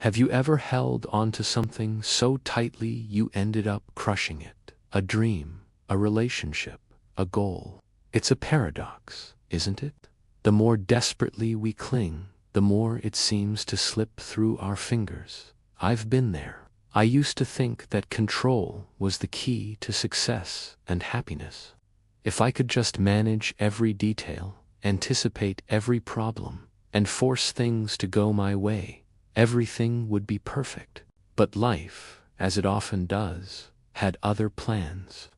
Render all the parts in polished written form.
Have you ever held onto something so tightly you ended up crushing it? A dream, a relationship, a goal. It's a paradox, isn't it? The more desperately we cling, the more it seems to slip through our fingers. I've been there. I used to think that control was the key to success and happiness. If I could just manage every detail, anticipate every problem, and force things to go my way, everything would be perfect. But life, as it often does, had other plans.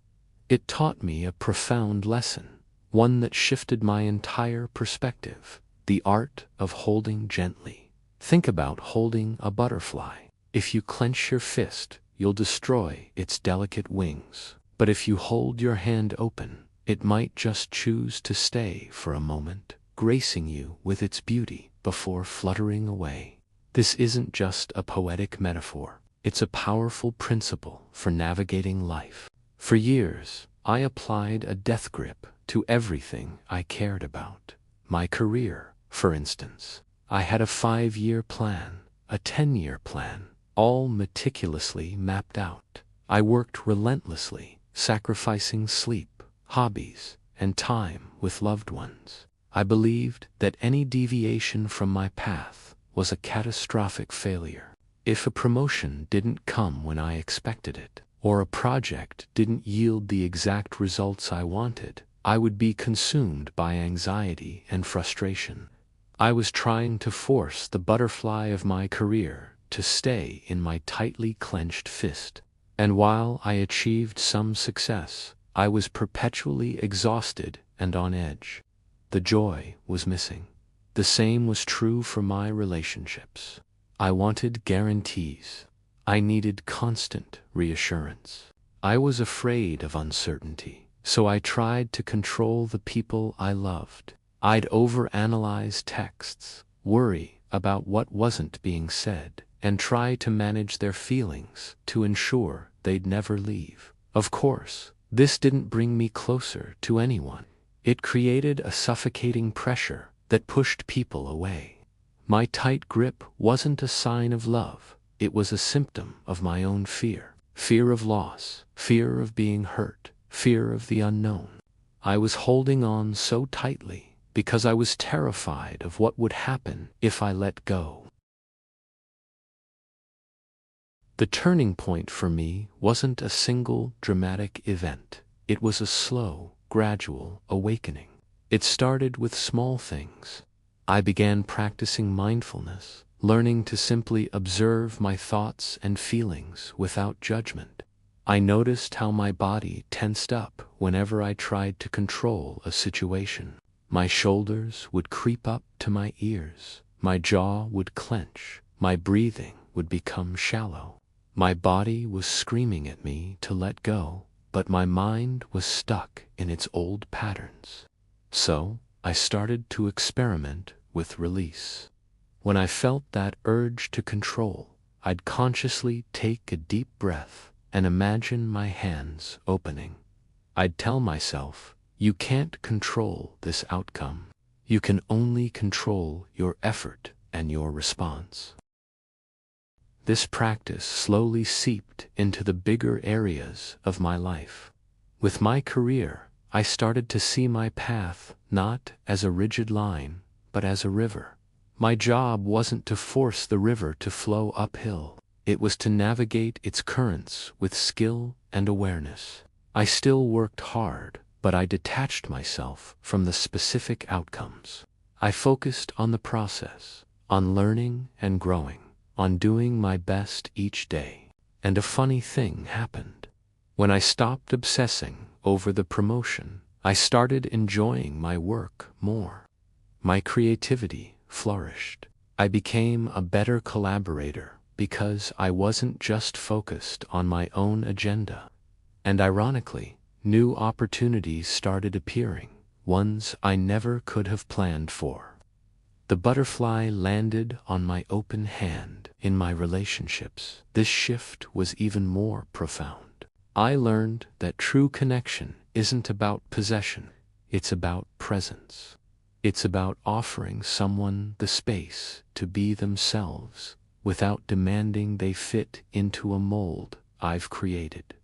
It taught me a profound lesson, one that shifted my entire perspective: the art of holding gently. Think about holding a butterfly. If you clench your fist, you'll destroy its delicate wings. But if you hold your hand open, it might just choose to stay for a moment, gracing you with its beauty before fluttering away. This isn't just a poetic metaphor. It's a powerful principle for navigating life. For years, I applied a death grip to everything I cared about. My career, for instance. I had a 5-year plan, a 10-year plan, all meticulously mapped out. I worked relentlessly, sacrificing sleep, hobbies, and time with loved ones. I believed that any deviation from my path was a catastrophic failure. If a promotion didn't come when I expected it, or a project didn't yield the exact results I wanted, I would be consumed by anxiety and frustration. I was trying to force the butterfly of my career to stay in my tightly clenched fist. And while I achieved some success, I was perpetually exhausted and on edge. The joy was missing. The same was true for my relationships. I wanted guarantees. I needed constant reassurance. I was afraid of uncertainty, so I tried to control the people I loved. I'd overanalyze texts, worry about what wasn't being said, and try to manage their feelings to ensure they'd never leave. Of course, this didn't bring me closer to anyone. It created a suffocating pressure that pushed people away. My tight grip wasn't a sign of love. It was a symptom of my own fear. Fear of loss, fear of being hurt, fear of the unknown. I was holding on so tightly because I was terrified of what would happen if I let go. The turning point for me wasn't a single dramatic event. It was a slow, gradual awakening. It started with small things. I began practicing mindfulness, learning to simply observe my thoughts and feelings without judgment. I noticed how my body tensed up whenever I tried to control a situation. My shoulders would creep up to my ears, my jaw would clench, my breathing would become shallow. My body was screaming at me to let go, but my mind was stuck in its old patterns. So, I started to experiment with release. When I felt that urge to control, I'd consciously take a deep breath and imagine my hands opening. I'd tell myself, you can't control this outcome. You can only control your effort and your response. This practice slowly seeped into the bigger areas of my life. With my career, I started to see my path not as a rigid line, but as a river. My job wasn't to force the river to flow uphill. It was to navigate its currents with skill and awareness. I still worked hard, but I detached myself from the specific outcomes. I focused on the process, on learning and growing, on doing my best each day. And a funny thing happened. When I stopped obsessing over the promotion, I started enjoying my work more. My creativity flourished. I became a better collaborator because I wasn't just focused on my own agenda. And ironically, new opportunities started appearing, ones I never could have planned for. The butterfly landed on my open hand in my relationships. This shift was even more profound. I learned that true connection isn't about possession, it's about presence. It's about offering someone the space to be themselves, without demanding they fit into a mold I've created.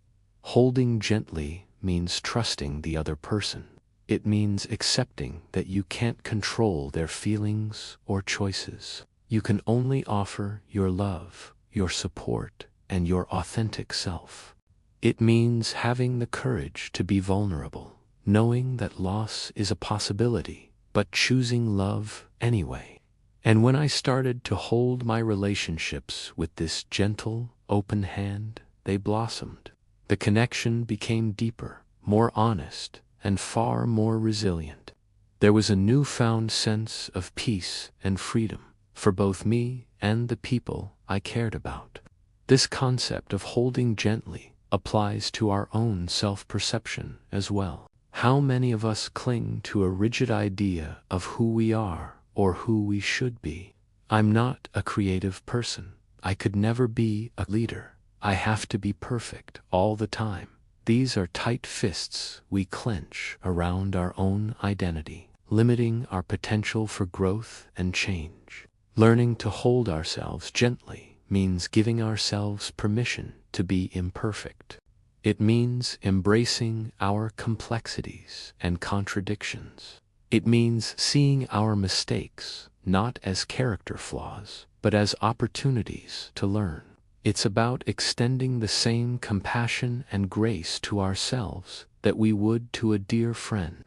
Holding gently means trusting the other person. It means accepting that you can't control their feelings or choices. You can only offer your love, your support, and your authentic self. It means having the courage to be vulnerable, knowing that loss is a possibility, but choosing love anyway. And when I started to hold my relationships with this gentle, open hand, they blossomed. The connection became deeper, more honest, and far more resilient. There was a newfound sense of peace and freedom for both me and the people I cared about. This concept of holding gently applies to our own self-perception as well. How many of us cling to a rigid idea of who we are or who we should be? I'm not a creative person. I could never be a leader. I have to be perfect all the time. These are tight fists we clench around our own identity, limiting our potential for growth and change. Learning to hold ourselves gently means giving ourselves permission to be imperfect. It means embracing our complexities and contradictions. It means seeing our mistakes not as character flaws, but as opportunities to learn. It's about extending the same compassion and grace to ourselves that we would to a dear friend.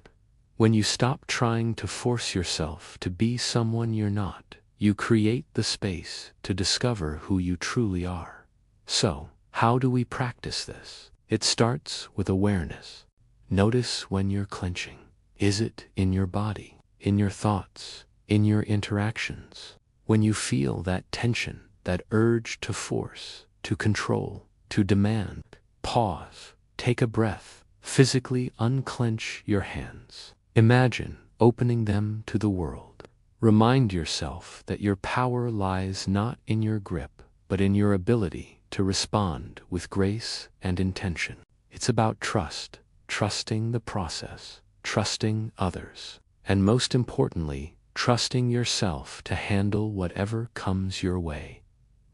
When you stop trying to force yourself to be someone you're not, you create the space to discover who you truly are. So, how do we practice this? It starts with awareness. Notice when you're clenching. Is it in your body, in your thoughts, in your interactions? When you feel that tension, that urge to force, to control, to demand, pause, take a breath, physically unclench your hands. Imagine opening them to the world. Remind yourself that your power lies not in your grip, but in your ability to respond with grace and intention. It's about trust, trusting the process, trusting others, and most importantly, trusting yourself to handle whatever comes your way.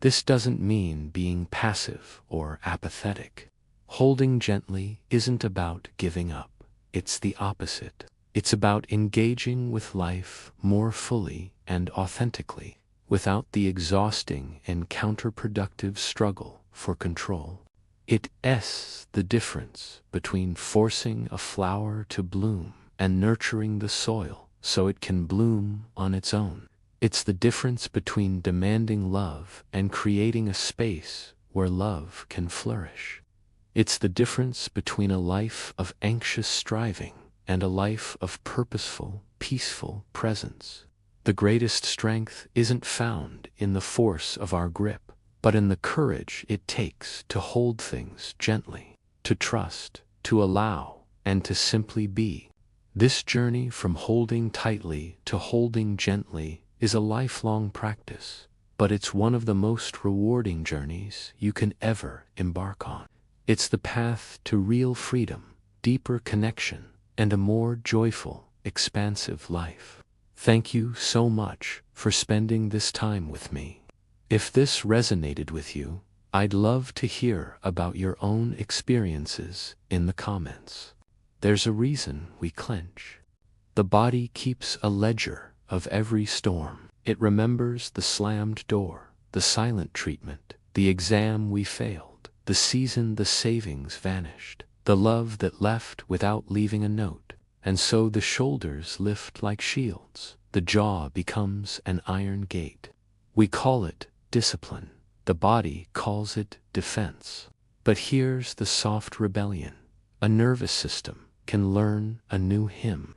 This doesn't mean being passive or apathetic. Holding gently isn't about giving up. It's the opposite. It's about engaging with life more fully and authentically, without the exhausting and counterproductive struggle for control. It's the difference between forcing a flower to bloom and nurturing the soil so it can bloom on its own. It's the difference between demanding love and creating a space where love can flourish. It's the difference between a life of anxious striving and a life of purposeful, peaceful presence. The greatest strength isn't found in the force of our grip, but in the courage it takes to hold things gently, to trust, to allow, and to simply be. This journey from holding tightly to holding gently is a lifelong practice, but it's one of the most rewarding journeys you can ever embark on. It's the path to real freedom, deeper connection, and a more joyful, expansive life. Thank you so much for spending this time with me. If this resonated with you, I'd love to hear about your own experiences in the comments. There's a reason we clench. The body keeps a ledger of every storm. It remembers the slammed door, the silent treatment, the exam we failed, the season the savings vanished, the love that left without leaving a note. And so the shoulders lift like shields, the jaw becomes an iron gate. We call it discipline. The body calls it defense. But here's the soft rebellion. A nervous system can learn a new hymn.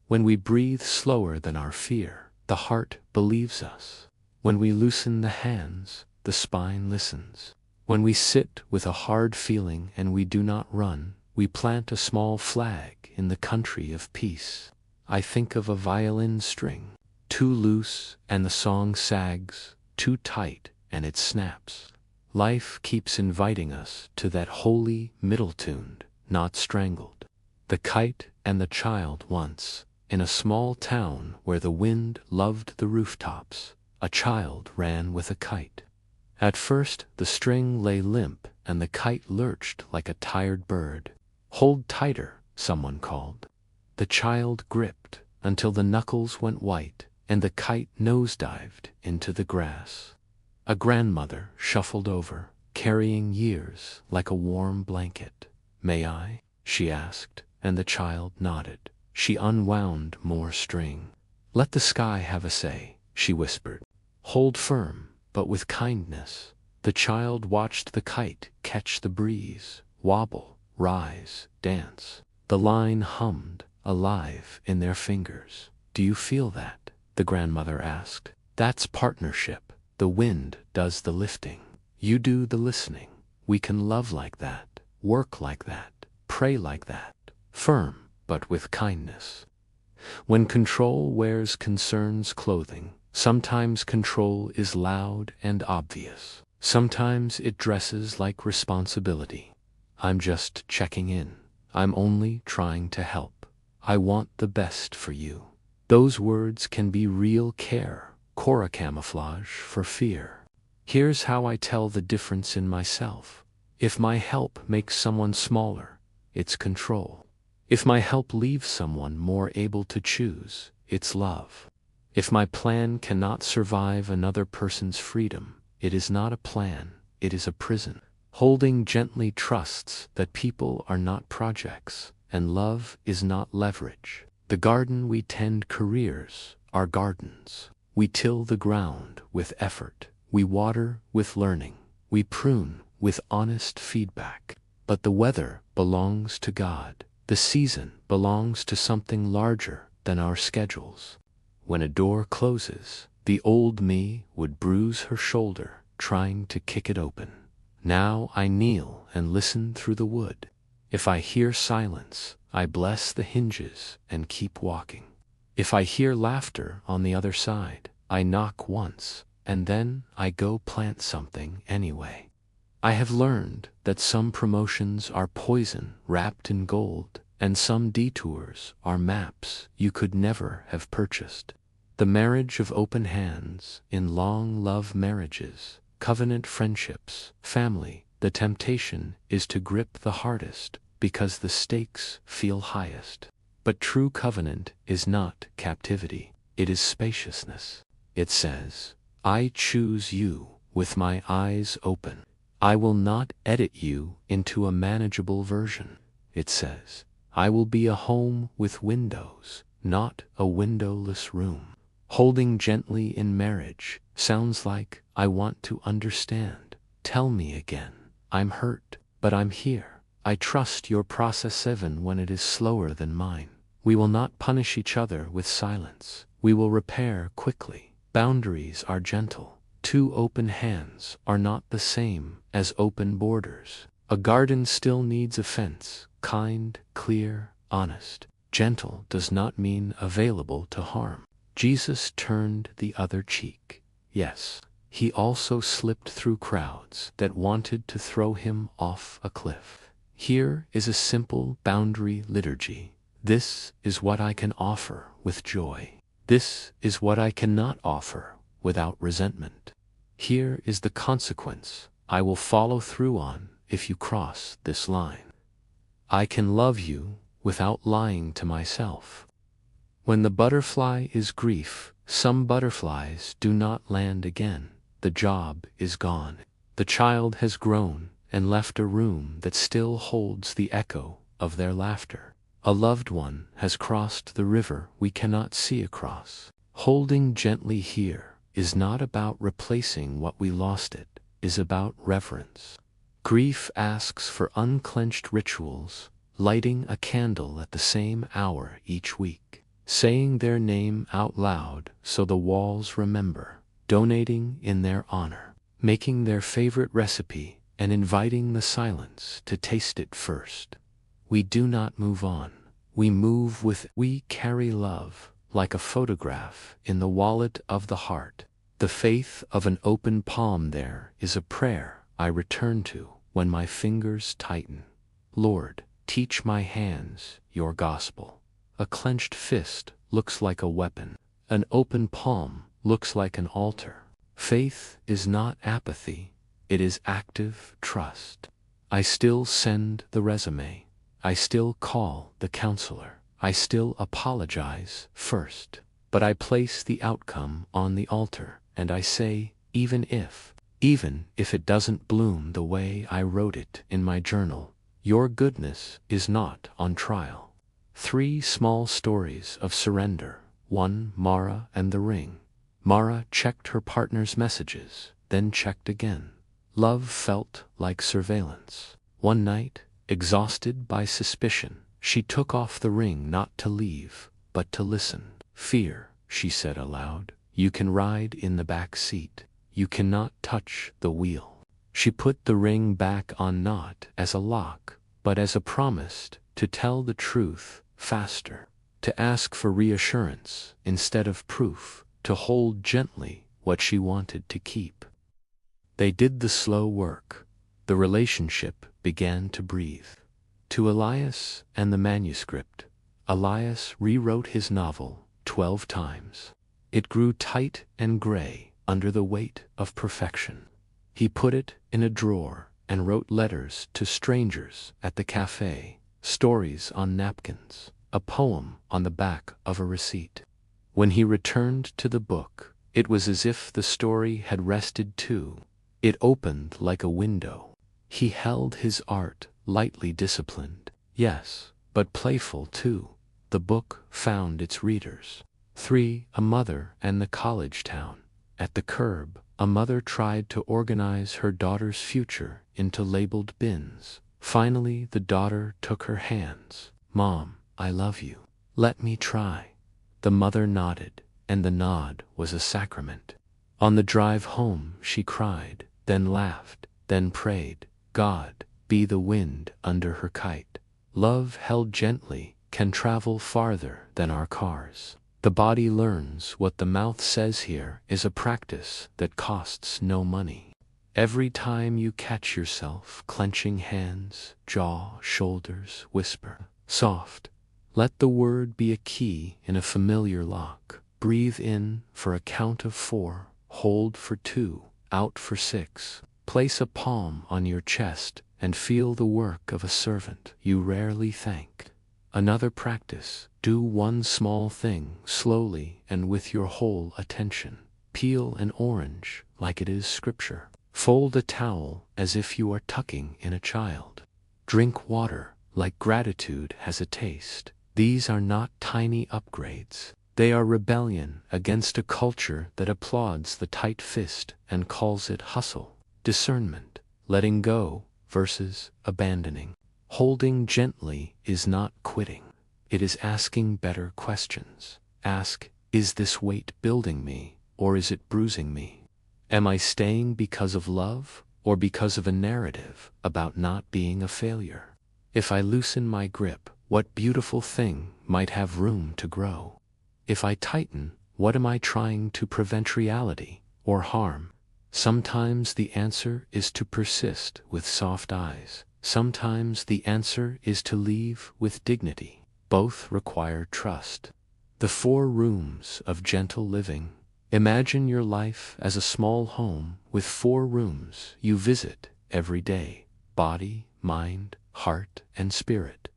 When we breathe slower than our fear, the heart believes us. When we loosen the hands, the spine listens. When we sit with a hard feeling and we do not run, we plant a small flag in the country of peace. I think of a violin string, too loose and the song sags, too tight and it snaps. Life keeps inviting us to that holy middle tuned, not strangled. The kite and the child once. In a small town where the wind loved the rooftops, a child ran with a kite. At first the string lay limp and the kite lurched like a tired bird. "Hold tighter," someone called. The child gripped until the knuckles went white and the kite nosedived into the grass. A grandmother shuffled over, carrying years like a warm blanket. "May I?" she asked, and the child nodded. She unwound more string. "Let the sky have a say," she whispered. "Hold firm, but with kindness." The child watched the kite catch the breeze, wobble, rise, dance. The line hummed, alive in their fingers. "Do you feel that?" the grandmother asked. "That's partnership. The wind does the lifting. You do the listening. We can love like that, work like that, pray like that, firm but with kindness." When control wears concern's clothing, sometimes control is loud and obvious. Sometimes it dresses like responsibility. "I'm just checking in. I'm only trying to help. I want the best for you." Those words can be real care, Cora camouflage for fear. Here's how I tell the difference in myself. If my help makes someone smaller, it's control. If my help leaves someone more able to choose, it's love. If my plan cannot survive another person's freedom, it is not a plan, it is a prison. Holding gently trusts that people are not projects, and love is not leverage. The garden we tend careers are gardens. We till the ground with effort. We water with learning. We prune with honest feedback. But the weather belongs to God. The season belongs to something larger than our schedules. When a door closes, the old me would bruise her shoulder trying to kick it open. Now I kneel and listen through the wood. If I hear silence, I bless the hinges and keep walking. If I hear laughter on the other side, I knock once, and then I go plant something anyway. I have learned that some promotions are poison wrapped in gold, and some detours are maps you could never have purchased. The marriage of open hands in long love marriages, covenant friendships, family, the temptation is to grip the hardest because the stakes feel highest. But true covenant is not captivity, it is spaciousness. It says, "I choose you with my eyes open. I will not edit you into a manageable version." It says, "I will be a home with windows, not a windowless room." Holding gently in marriage sounds like, "I want to understand. Tell me again. I'm hurt, but I'm here. I trust your process even when it is slower than mine." We will not punish each other with silence. We will repair quickly. Boundaries are gentle. Two open hands are not the same as open borders. A garden still needs a fence, kind, clear, honest. Gentle does not mean available to harm. Jesus turned the other cheek. Yes, he also slipped through crowds that wanted to throw him off a cliff. Here is a simple boundary liturgy. This is what I can offer with joy. This is what I cannot offer without resentment. Here is the consequence I will follow through on if you cross this line. I can love you without lying to myself. When the butterfly is grief, some butterflies do not land again. The job is gone. The child has grown and left a room that still holds the echo of their laughter. A loved one has crossed the river we cannot see across. Holding gently here is not about replacing what we lost, it is about reverence. Grief asks for unclenched rituals, lighting a candle at the same hour each week, saying their name out loud so the walls remember, donating in their honor, making their favorite recipe and inviting the silence to taste it first. We do not move on. We move with it. We carry love like a photograph in the wallet of the heart. The faith of an open palm there is a prayer I return to when my fingers tighten. Lord, teach my hands your gospel. A clenched fist looks like a weapon. An open palm looks like an altar. Faith is not apathy, it is active trust. I still send the resume. I still call the counselor. I still apologize first. But I place the outcome on the altar, and I say, even if it doesn't bloom the way I wrote it in my journal, your goodness is not on trial. 3 small stories of surrender. 1. Mara and the ring. Mara checked her partner's messages, then checked again. Love felt like surveillance. One night, exhausted by suspicion, she took off the ring not to leave, but to listen. Fear, she said aloud, you can ride in the back seat. You cannot touch the wheel. She put the ring back on not as a lock, but as a promise to tell the truth faster, to ask for reassurance instead of proof, to hold gently what she wanted to keep. They did the slow work. The relationship began to breathe. To Elias and the manuscript, Elias rewrote his novel 12 times. It grew tight and gray under the weight of perfection. He put it in a drawer and wrote letters to strangers at the cafe, stories on napkins, a poem on the back of a receipt. When he returned to the book, it was as if the story had rested too. It opened like a window. He held his art lightly disciplined, yes, but playful too. The book found its readers. 3. A mother and the college town. At the curb, a mother tried to organize her daughter's future into labeled bins. Finally, the daughter took her hands. Mom, I love you. Let me try. The mother nodded, and the nod was a sacrament. On the drive home, she cried, then laughed, then prayed, God, be the wind under her kite. Love held gently can travel farther than our cars. The body learns what the mouth says. Here is a practice that costs no money. Every time you catch yourself clenching hands, jaw, shoulders, whisper, soft. Let the word be a key in a familiar lock. Breathe in for a count of 4, hold for 2, out for 6. Place a palm on your chest and feel the work of a servant you rarely thank. Another practice, do one small thing slowly and with your whole attention. Peel an orange like it is scripture. Fold a towel as if you are tucking in a child. Drink water like gratitude has a taste. These are not tiny upgrades. They are rebellion against a culture that applauds the tight fist and calls it hustle. Discernment, letting go versus abandoning. Holding gently is not quitting. It is asking better questions. Ask, is this weight building me, or is it bruising me? Am I staying because of love, or because of a narrative about not being a failure? If I loosen my grip, what beautiful thing might have room to grow? If I tighten, what am I trying to prevent reality or harm? Sometimes the answer is to persist with soft eyes. Sometimes the answer is to leave with dignity. Both require trust. The 4 rooms of gentle living. Imagine your life as a small home with 4 rooms you visit every day. Body, mind, heart, and spirit.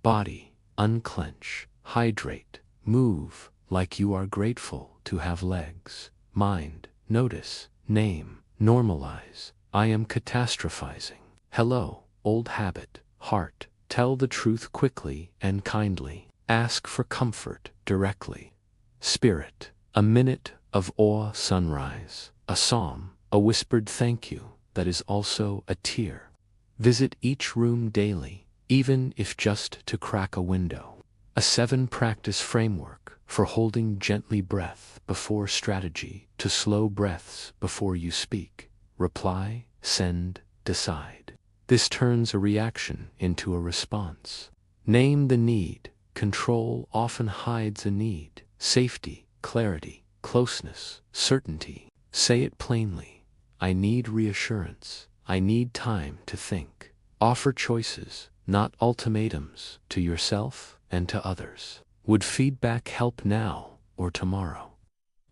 Body, unclench, hydrate, move like you are grateful to have legs. Mind, notice, name, normalize. I am catastrophizing. Hello, old habit. Heart, tell the truth quickly and kindly. Ask for comfort directly. Spirit, a minute of awe sunrise, a psalm, a whispered thank you that is also a tear. Visit each room daily, even if just to crack a window. A 7-practice framework for holding gently breath before strategy, to slow breaths before you speak. Reply, send, decide. This turns a reaction into a response. Name the need. Control often hides a need. Safety, clarity, closeness, certainty. Say it plainly. I need reassurance. I need time to think. Offer choices, not ultimatums, to yourself and to others. Would feedback help now or tomorrow?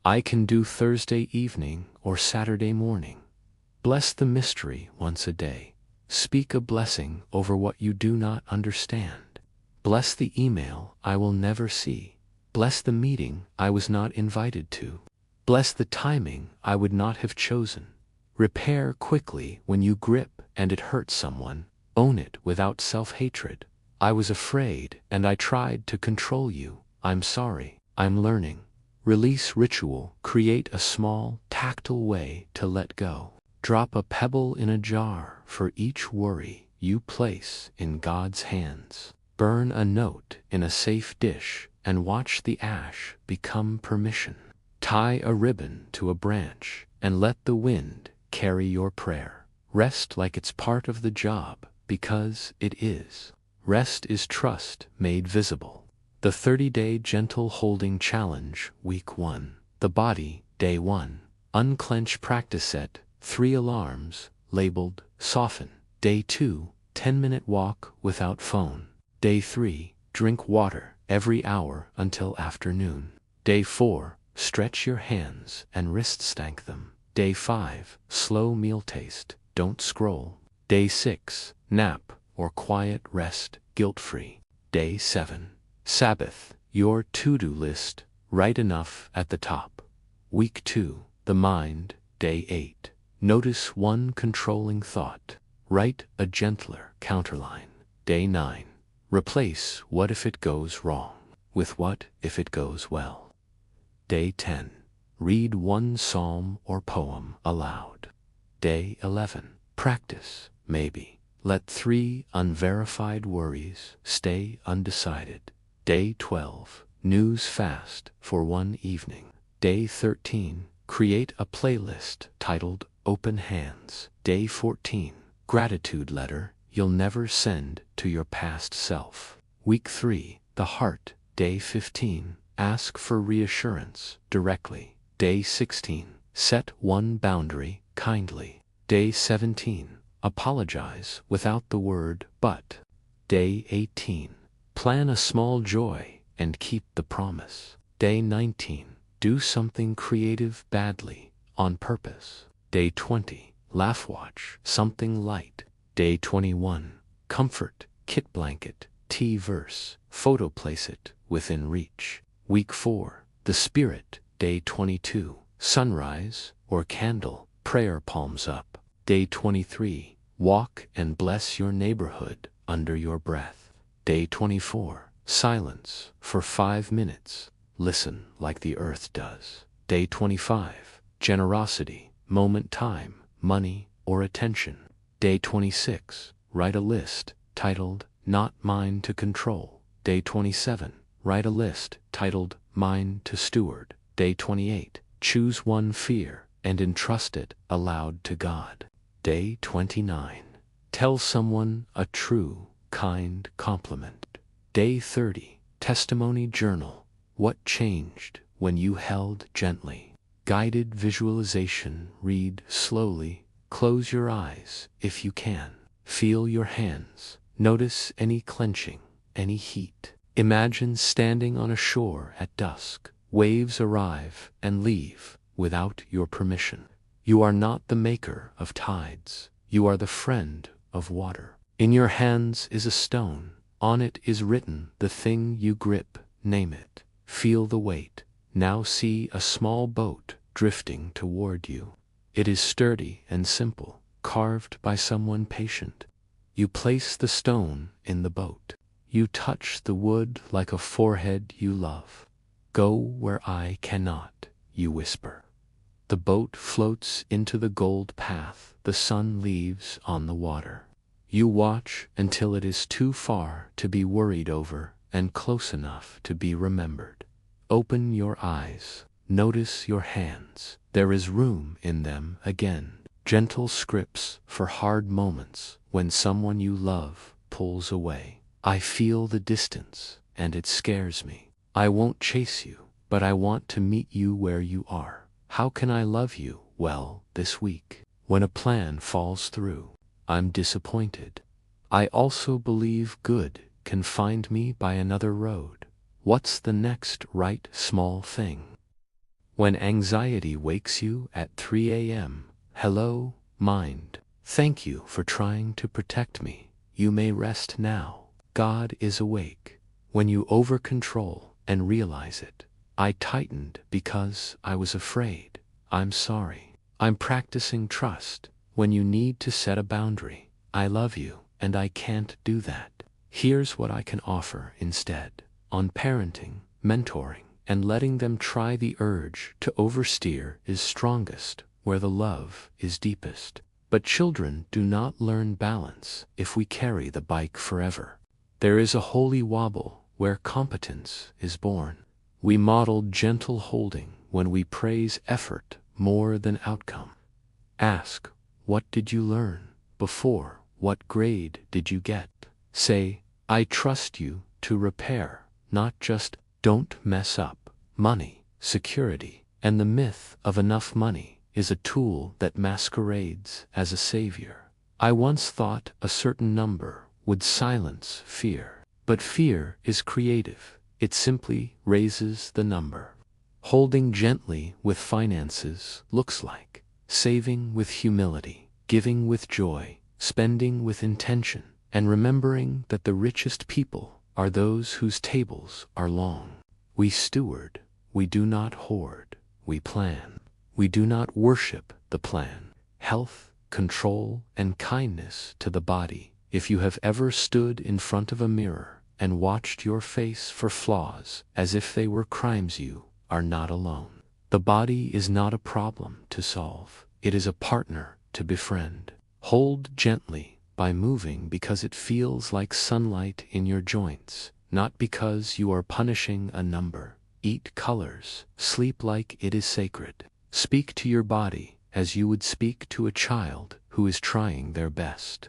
I can do Thursday evening or Saturday morning. Bless the mystery once a day. Speak a blessing over what you do not understand. Bless the email I will never see. Bless the meeting I was not invited to. Bless the timing I would not have chosen. Repair quickly when you grip and it hurts someone. Own it without self-hatred. I was afraid and I tried to control you. I'm sorry. I'm learning. Release ritual. Create a small, tactile way to let go. Drop a pebble in a jar for each worry you place in God's hands. Burn a note in a safe dish and watch the ash become permission. Tie a ribbon to a branch and let the wind carry your prayer. Rest like it's part of the job, because it is. Rest is trust made visible. The 30-day gentle holding challenge, week 1. The body, day 1. Unclench practice set, 3 alarms, labeled soften. Day 2, 10-minute walk without phone. Day 3, drink water every hour until afternoon. Day 4, stretch your hands and wrists, thank them. Day 5, slow meal taste, don't scroll. Day 6, nap or quiet rest, guilt-free. Day 7, Sabbath, your to-do list, write enough at the top. Week 2, the mind, day 8. Notice one controlling thought. Write a gentler counterline. Day 9. Replace what if it goes wrong with what if it goes well. Day 10. Read one psalm or poem aloud. Day 11. Practice, maybe. Let 3 unverified worries stay undecided. Day 12. News fast for one evening. Day 13. Create a playlist titled Open Hands. Day 14. Gratitude letter you'll never send to your past self. Week 3. The heart. Day 15. Ask for reassurance directly. Day 16. Set one boundary kindly. Day 17. Apologize without the word but. Day 18. Plan a small joy and keep the promise. Day 19. Do something creative badly, on purpose. Day 20. Laugh, watch something light. Day 21. Comfort, kit blanket, tea verse, photo place it within reach. Week 4. The spirit. Day 22. Sunrise or candle, prayer palms up. Day 23. Walk and bless your neighborhood under your breath. Day 24. Silence for 5 minutes. Listen like the earth does. Day 25. Generosity, moment, time, money, or attention. Day 26. Write a list titled Not Mine to Control. Day 27. Write a list titled Mine to Steward. Day 28. Choose one fear and entrust it aloud to God. Day 29. Tell someone a true, kind compliment. Day 30. Testimony journal. What changed when you held gently? Guided visualization. Read slowly. Close your eyes if you can. Feel your hands. Notice any clenching, any heat. Imagine standing on a shore at dusk. Waves arrive and leave without your permission. You are not the maker of tides. You are the friend of water. In your hands is a stone. On it is written the thing you grip. Name it. Feel the weight. Now see a small boat drifting toward you. It is sturdy and simple, carved by someone patient. You place the stone in the boat. You touch the wood like a forehead you love. Go where I cannot, you whisper. The boat floats into the gold path the sun leaves on the water. You watch until it is too far to be worried over and close enough to be remembered. Open your eyes. Notice your hands. There is room in them again. Gentle scripts for hard moments when someone you love pulls away. I feel the distance, and it scares me. I won't chase you, but I want to meet you where you are. How can I love you well this week? When a plan falls through, I'm disappointed. I also believe good can find me by another road. What's the next right small thing? When anxiety wakes you at 3 a.m., hello, mind. Thank you for trying to protect me. You may rest now. God is awake. When you over-control and realize it, I tightened because I was afraid. I'm sorry. I'm practicing trust. When you need to set a boundary, I love you, and I can't do that. Here's what I can offer instead. On parenting, mentoring, and letting them try the urge to oversteer is strongest where the love is deepest. But children do not learn balance if we carry the bike forever. There is a holy wobble where competence is born. We model gentle holding when we praise effort more than outcome. Ask, what did you learn before? What grade did you get? Say, I trust you to repair, not just don't mess up. Money, security, and the myth of enough money is a tool that masquerades as a savior. I once thought a certain number would silence fear. But fear is creative. It simply raises the number. Holding gently with finances looks like saving with humility, giving with joy, spending with intention, and remembering that the richest people are those whose tables are long. We steward, we do not hoard, we plan. We do not worship the plan. Health, control, and kindness to the body. If you have ever stood in front of a mirror and watched your face for flaws as if they were crimes, you are not alone. The body is not a problem to solve. It is a partner to befriend. Hold gently by moving because it feels like sunlight in your joints, not because you are punishing a number. Eat colors. Sleep like it is sacred. Speak to your body as you would speak to a child who is trying their best.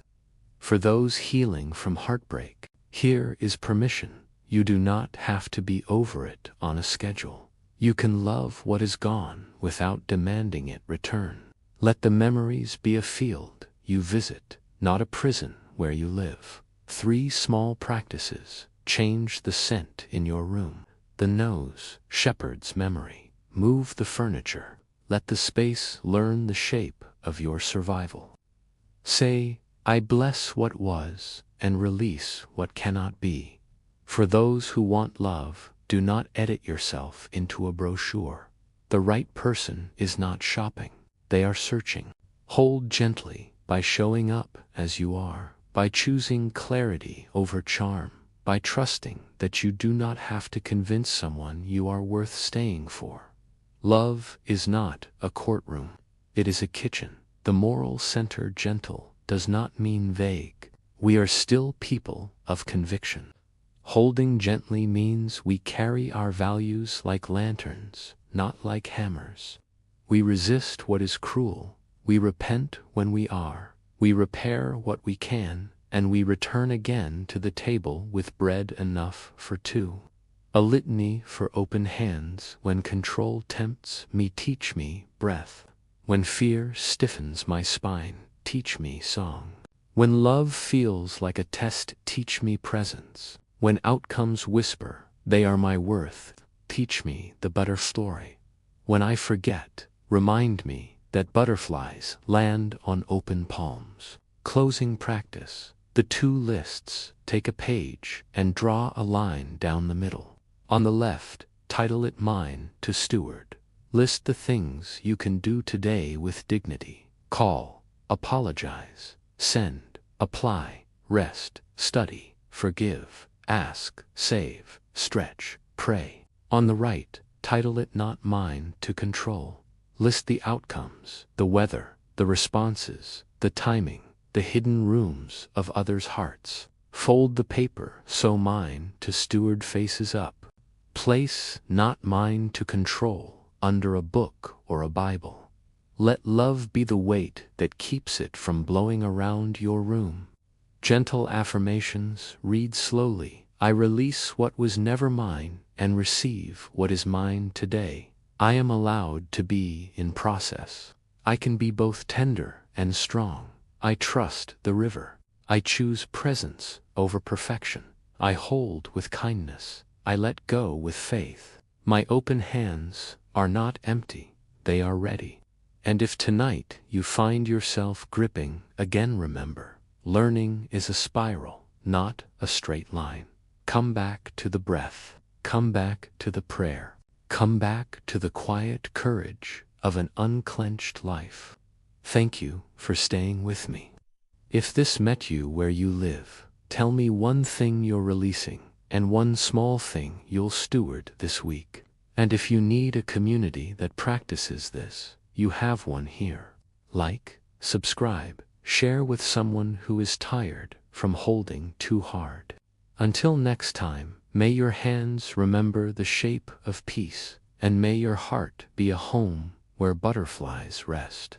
For those healing from heartbreak, here is permission. You do not have to be over it on a schedule. You can love what is gone without demanding it return. Let the memories be a field you visit, not a prison where you live. 3 small practices. Change the scent in your room. The nose, shepherd's memory. Move the furniture. Let the space learn the shape of your survival. Say, I bless what was and release what cannot be. For those who want love, do not edit yourself into a brochure. The right person is not shopping. They are searching. Hold gently by showing up as you are, by choosing clarity over charm, by trusting that you do not have to convince someone you are worth staying for. Love is not a courtroom. It is a kitchen. The moral center gentle does not mean vague. We are still people of conviction. Holding gently means we carry our values like lanterns, not like hammers. We resist what is cruel. We repent when we are. We repair what we can, and we return again to the table with bread enough for 2. A litany for open hands when control tempts me. Teach me breath. When fear stiffens my spine, teach me song. When love feels like a test, teach me presence. When outcomes whisper, they are my worth, teach me the butterfly story. When I forget, remind me that butterflies land on open palms. Closing practice. The 2 lists. Take a page and draw a line down the middle. On the left, title it Mine to Steward. List the things you can do today with dignity. Call, apologize, send, apply, rest, study, forgive, ask, save, stretch, pray. On the right, title it Not Mine to Control. List the outcomes, the weather, the responses, the timing, the hidden rooms of others' hearts. Fold the paper so mine to steward faces up. Place Not Mine to Control under a book or a Bible. Let love be the weight that keeps it from blowing around your room. Gentle affirmations. Read slowly. I release what was never mine and receive what is mine today. I am allowed to be in process. I can be both tender and strong. I trust the river. I choose presence over perfection. I hold with kindness. I let go with faith. My open hands are not empty, they are ready. And if tonight you find yourself gripping, again remember, learning is a spiral, not a straight line. Come back to the breath, come back to the prayer, come back to the quiet courage of an unclenched life. Thank you for staying with me. If this met you where you live, tell me one thing you're releasing and one small thing you'll steward this week. And if you need a community that practices this, you have one here. Like, subscribe, share with someone who is tired from holding too hard. Until next time, may your hands remember the shape of peace, and may your heart be a home where butterflies rest.